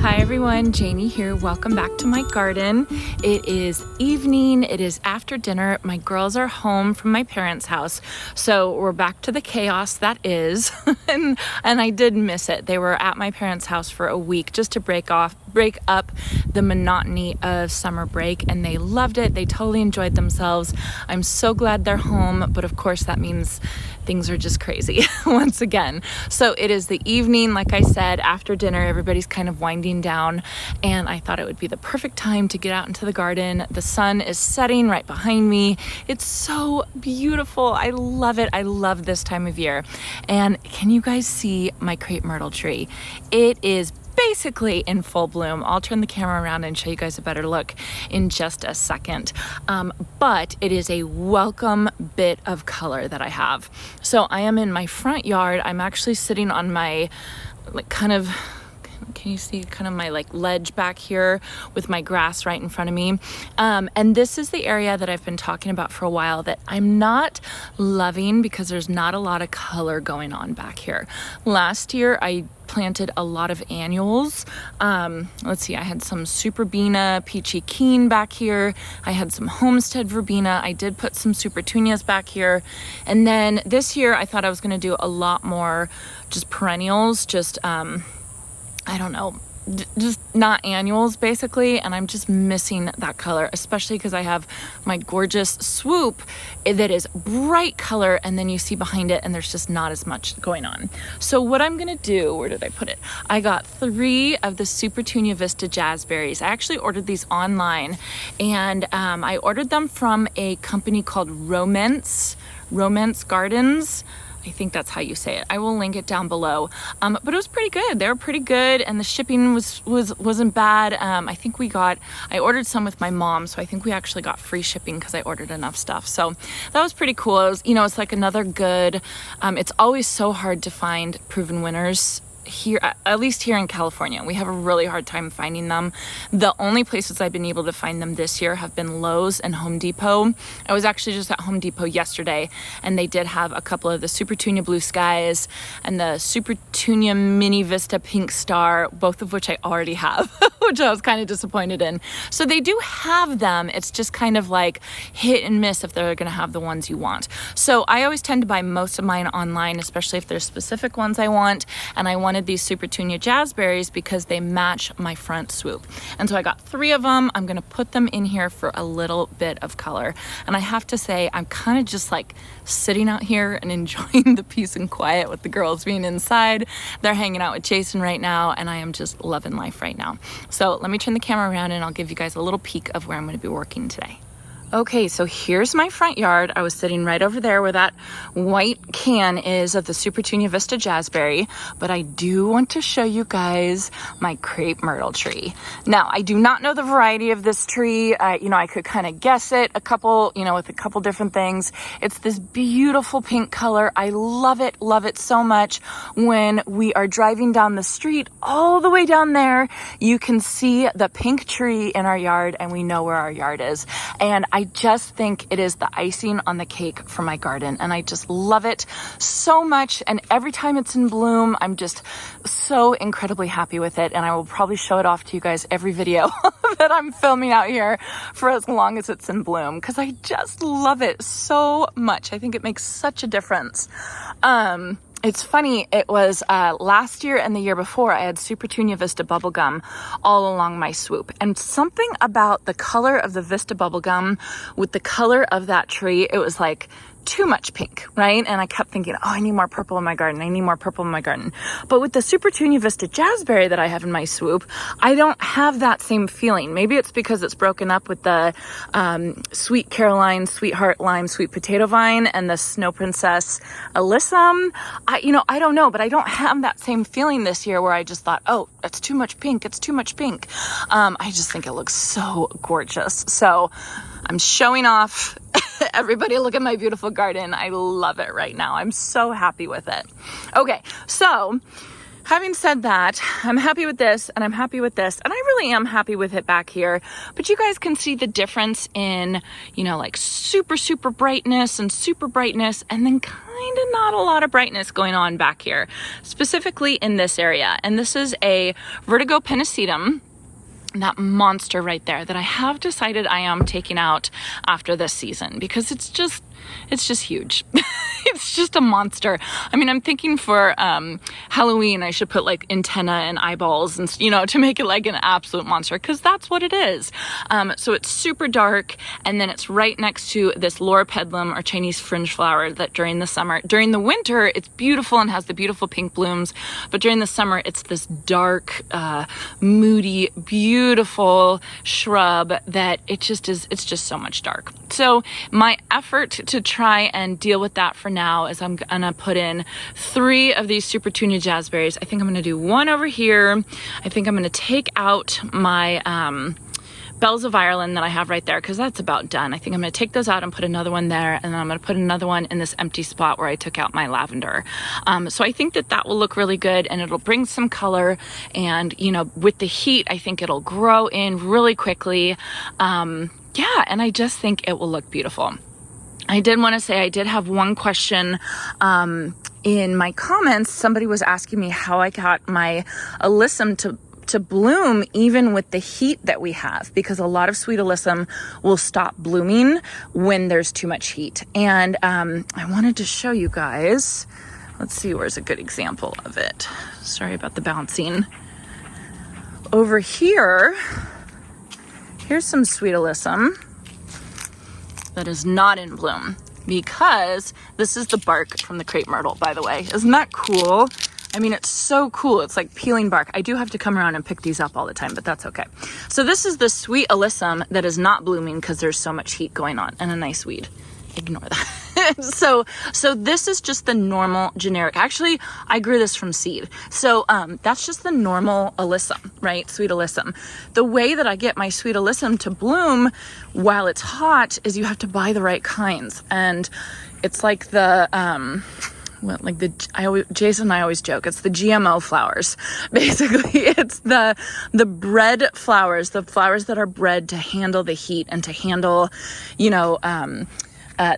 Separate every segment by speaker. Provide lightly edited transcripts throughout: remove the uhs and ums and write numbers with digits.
Speaker 1: Hi everyone, Janie here. Welcome back to my garden. It is evening, it is after dinner. My girls are home from my parents' house, so we're back to the chaos that is. and I did miss it. They were at my parents' house for a week just to break up the monotony of summer break, and they loved it. They totally enjoyed themselves. I'm so glad they're home, but of course that means things are just crazy once again. So it is the evening, like I said, after dinner, everybody's kind of winding down, and I thought it would be the perfect time to get out into the garden. The sun is setting right behind me. It's so beautiful. I love it. I love this time of year. And can you guys see my crepe myrtle tree? It is basically in full bloom. I'll turn the camera around and show you guys a better look in just a second. But it is a welcome bit of color that I have. So I am in my front yard. I'm actually sitting on my can you see kind of my ledge back here with my grass right in front of me? And this is the area that I've been talking about for a while that I'm not loving because there's not a lot of color going on back here. Last year I planted a lot of annuals. Let's see, I had some Supertunia Peachy Keen back here. I had some Homestead Verbena. I did put some Supertunias back here. And then this year I thought I was gonna do a lot more just perennials, just I don't know, just not annuals basically, and I'm just missing that color, especially because I have my gorgeous swoop that is bright color, and then you see behind it and there's just not as much going on. So what I'm gonna do, where did I put it? I got 3 of the Supertunia Vista Jazzberries. I actually ordered these online, and I ordered them from a company called Romance Gardens. I think that's how you say it. I will link it down below. But it was pretty good. They were pretty good, and the shipping wasn't bad. I think I ordered some with my mom, so I think we actually got free shipping because I ordered enough stuff. So that was pretty cool. It was, it's like another good, it's always so hard to find proven winners here, at least here in California. We have a really hard time finding them. The only places I've been able to find them this year have been Lowe's and Home Depot. I was actually just at Home Depot yesterday, and they did have a couple of the Supertunia Blue Skies and the Supertunia Mini Vista Pink Star, both of which I already have, which I was kind of disappointed in. So they do have them. It's just kind of like hit and miss if they're going to have the ones you want. So I always tend to buy most of mine online, especially if there's specific ones I want, and I wanted these Supertunia Jazzberries because they match my front swoop. And so I got 3 of them. I'm gonna put them in here for a little bit of color. And I have to say, I'm kind of just like sitting out here and enjoying the peace and quiet with the girls being inside. They're hanging out with Jason right now, and I am just loving life right now. So let me turn the camera around and I'll give you guys a little peek of where I'm gonna be working today. Okay, so here's my front yard. I was sitting right over there where that white can is of the Supertunia Vista Jazzberry, but I do want to show you guys my crepe myrtle tree. Now, I do not know the variety of this tree. I could kind of guess it with a couple different things. It's this beautiful pink color. I love it so much. When we are driving down the street, all the way down there, you can see the pink tree in our yard, and we know where our yard is. And I just think it is the icing on the cake for my garden, and I just love it so much. And every time it's in bloom, I'm just so incredibly happy with it, and I will probably show it off to you guys every video that I'm filming out here for as long as it's in bloom, because I just love it so much. I think it makes such a difference. It's funny, it was last year and the year before, I had Supertunia Vista bubblegum all along my swoop. And something about the color of the Vista bubblegum with the color of that tree, it was like too much pink, right? And I kept thinking, oh, I need more purple in my garden. I need more purple in my garden. But with the Supertunia Vista Jazzberry that I have in my swoop, I don't have that same feeling. Maybe it's because it's broken up with the Sweet Caroline, Sweetheart Lime, Sweet Potato Vine, and the Snow Princess Alyssum. I don't know, but I don't have that same feeling this year where I just thought, oh, it's too much pink. It's too much pink. I just think it looks so gorgeous. So I'm showing off. Everybody look at my beautiful garden. I love it right now. I'm so happy with it. Okay, so having said that, I'm happy with this and I'm happy with this, and I really am happy with it back here. But you guys can see the difference in, you know, like super brightness and super brightness, and then kind of not a lot of brightness going on back here, specifically in this area. And this is a Vertigo pennisetum, that monster right there that I have decided I am taking out after this season because it's just huge. It's just a monster. I mean, I'm thinking for Halloween I should put like antenna and eyeballs and, you know, to make it like an absolute monster, because that's what it is. So it's super dark, and then it's right next to this loropetalum or Chinese fringe flower that during the winter it's beautiful and has the beautiful pink blooms, but during the summer it's this dark, moody, beautiful shrub that it's just so much dark. So my effort to try and deal with that for now is I'm gonna put in 3 of these Supertunia Jazzberries. I think I'm gonna do 1 over here. I think I'm gonna take out my Bells of Ireland that I have right there, because that's about done. I think I'm gonna take those out and put another one there, and then I'm gonna put another one in this empty spot where I took out my lavender. So I think that will look really good, and it'll bring some color, and you know, with the heat I think it'll grow in really quickly. Yeah, and I just think it will look beautiful. I did want to say I did have one question in my comments. Somebody was asking me how I got my alyssum to bloom even with the heat that we have, because a lot of sweet alyssum will stop blooming when there's too much heat. And I wanted to show you guys. Let's see, where's a good example of it. Sorry about the bouncing. Over here, here's some sweet alyssum that is not in bloom, because this is the bark from the crepe myrtle, by the way. Isn't that cool? I mean, it's so cool. It's like peeling bark. I do have to come around and pick these up all the time, but that's okay. So this is the sweet alyssum that is not blooming because there's so much heat going on, and a nice weed. Ignore that. So this is just the normal generic. Actually, I grew this from seed. So that's just the normal alyssum, right? Sweet alyssum. The way that I get my sweet alyssum to bloom while it's hot is you have to buy the right kinds. And it's like the Jason and I always joke, it's the GMO flowers. Basically, it's the bred flowers, the flowers that are bred to handle the heat and to handle, you know,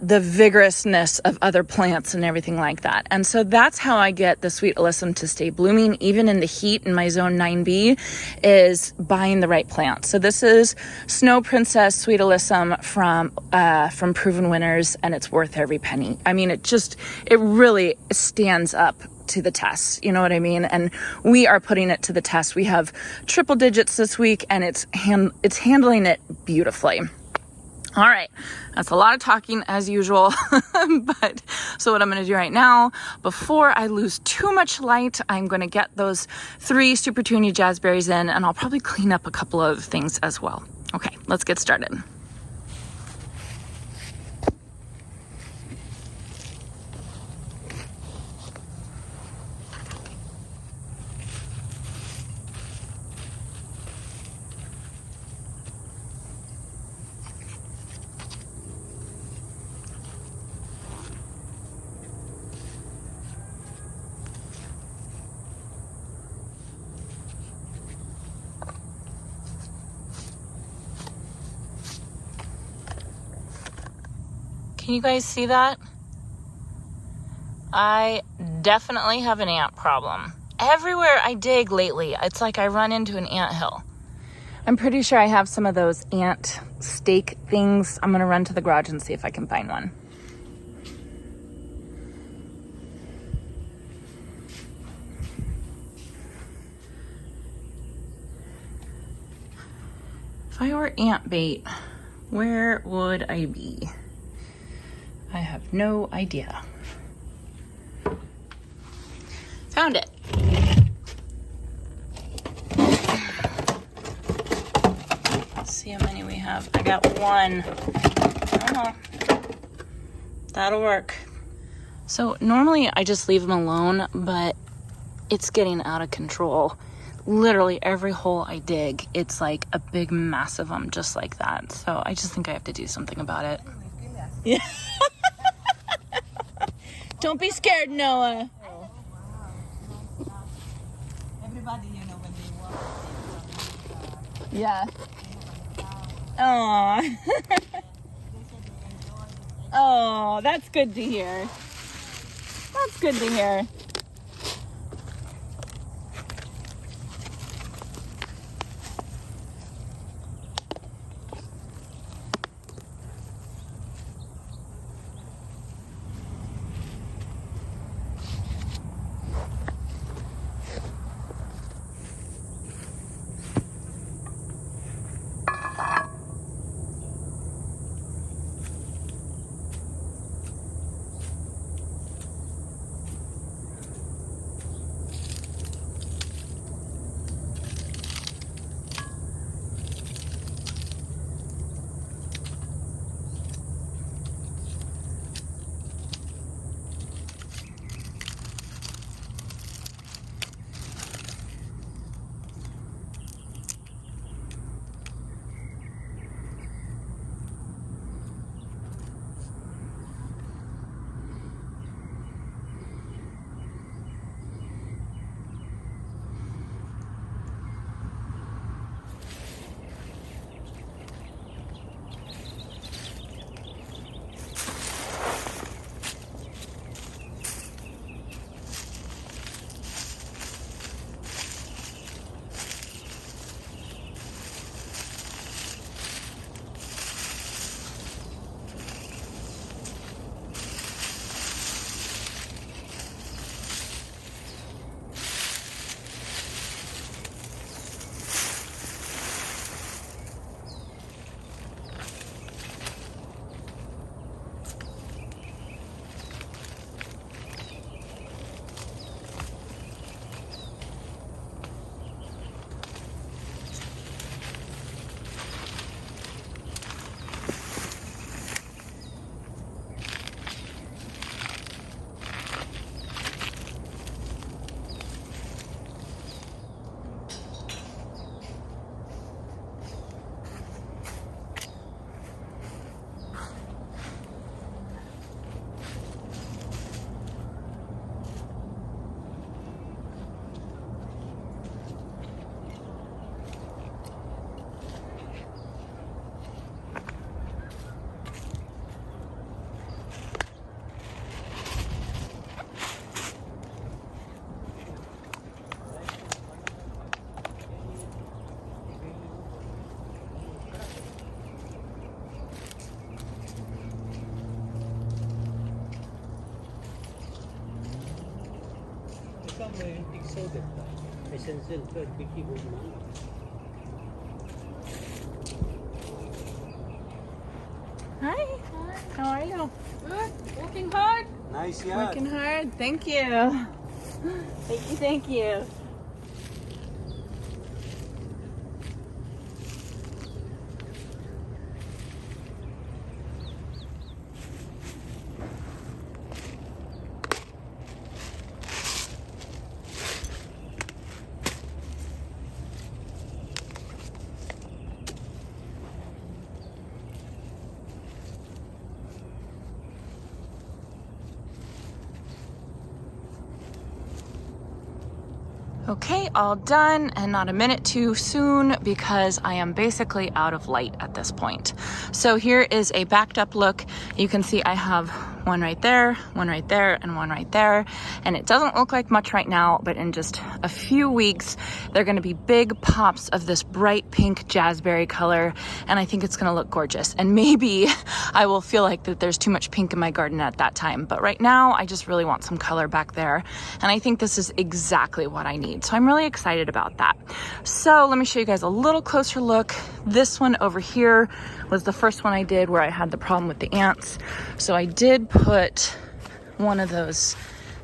Speaker 1: the vigorousness of other plants and everything like that. And so that's how I get the sweet alyssum to stay blooming even in the heat in my zone 9B, is buying the right plant. So this is Snow Princess sweet alyssum from Proven Winners, and it's worth every penny. I mean, it really stands up to the test, you know what I mean? And we are putting it to the test. We have triple digits this week, and it's handling it beautifully. All right, that's a lot of talking as usual, but so what I'm gonna do right now, before I lose too much light, I'm gonna get those 3 Supertunia Jazzberries in, and I'll probably clean up a couple of things as well. Okay, let's get started. Can you guys see that? I definitely have an ant problem. Everywhere I dig lately, it's like I run into an anthill. I'm pretty sure I have some of those ant stake things. I'm gonna run to the garage and see if I can find one. If I were ant bait, where would I be? I have no idea. Found it. Let's see how many we have. I got 1. Oh, that'll work. So normally I just leave them alone, but it's getting out of control. Literally every hole I dig, it's like a big mass of them just like that. So I just think I have to do something about it. Yeah. Don't be scared, Noah.
Speaker 2: everybody, you know, when they walk,
Speaker 1: Yeah.
Speaker 2: they
Speaker 1: Oh.
Speaker 2: said they enjoy this.
Speaker 1: Oh, that's good to hear. That's good to hear.
Speaker 3: May tig-sodet pa. Essential pa, big-keyboard na.
Speaker 1: Hi. How are you? Good. Working hard.
Speaker 3: Nice yan.
Speaker 1: Working hard. Thank you. Thank you. Thank you. Okay, all done, and not a minute too soon because I am basically out of light at this point. So here is a backed up look. You can see I have one right there, one right there, and one right there. And it doesn't look like much right now, but in just a few weeks, they're gonna be big pops of this bright pink jazzberry color. And I think it's gonna look gorgeous. And maybe I will feel like that there's too much pink in my garden at that time. But right now, I just really want some color back there. And I think this is exactly what I need. So I'm really excited about that. So let me show you guys a little closer look. This one over here was the first one I did where I had the problem with the ants. So I did put one of those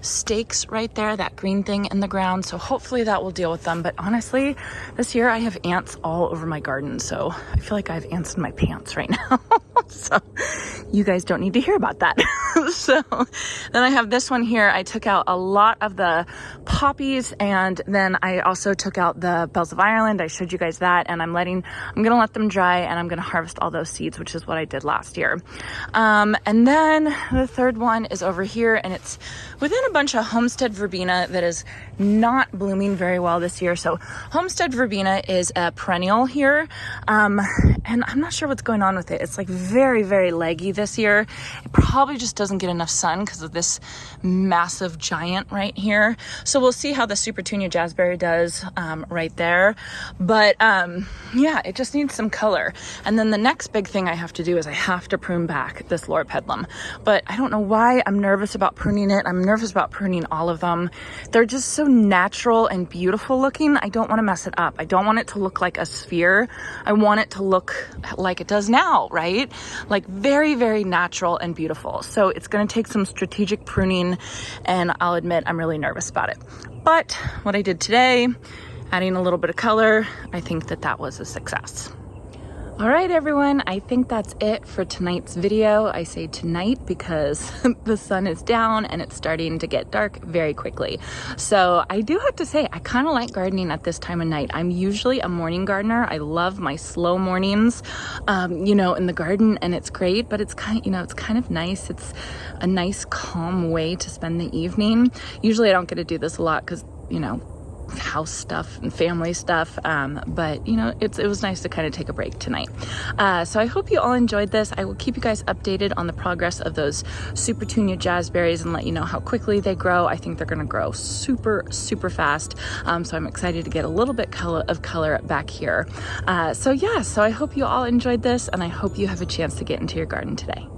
Speaker 1: stakes right there, that green thing in the ground. So hopefully that will deal with them. But honestly, this year I have ants all over my garden. So I feel like I have ants in my pants right now. So you guys don't need to hear about that. So then I have this one here. I took out a lot of the poppies, and then I also took out the bells of Ireland. I showed you guys that, and I'm gonna let them dry, and I'm gonna harvest all those seeds, which is what I did last year. And then the third one is over here, and it's within a bunch of Homestead verbena that is not blooming very well this year. So Homestead verbena is a perennial here, and I'm not sure what's going on with it. It's like very, very leggy this year. It probably just doesn't get enough sun because of this massive giant right here. So we'll see how the Supertunia Jazzberry does right there. But yeah, it just needs some color. And then the next big thing I have to do is I have to prune back this loripedilum. But I don't know why I'm nervous about pruning it. I'm nervous about pruning all of them. They're just so natural and beautiful looking. I don't want to mess it up. I don't want it to look like a sphere. I want it to look like it does now, right? Like very, very natural and beautiful. So it's going to take some strategic pruning, and I'll admit I'm really nervous about it. But what I did today, adding a little bit of color, I think that was a success. All right, everyone, I think that's it for tonight's video. I say tonight because the sun is down and it's starting to get dark very quickly. So I do have to say, I kind of like gardening at this time of night. I'm usually a morning gardener. I love my slow mornings, you know, in the garden, and it's great, but it's kind of, you know, it's kind of nice. It's a nice, calm way to spend the evening. Usually I don't get to do this a lot because, you know, house stuff and family stuff, but you know, it was nice to kind of take a break tonight. So I hope you all enjoyed this. I will keep you guys updated on the progress of those Supertunia Jazzberries and let you know how quickly they grow. I think they're going to grow super fast, so I'm excited to get a little bit of color back here. So yeah, so I hope you all enjoyed this, and I hope you have a chance to get into your garden today.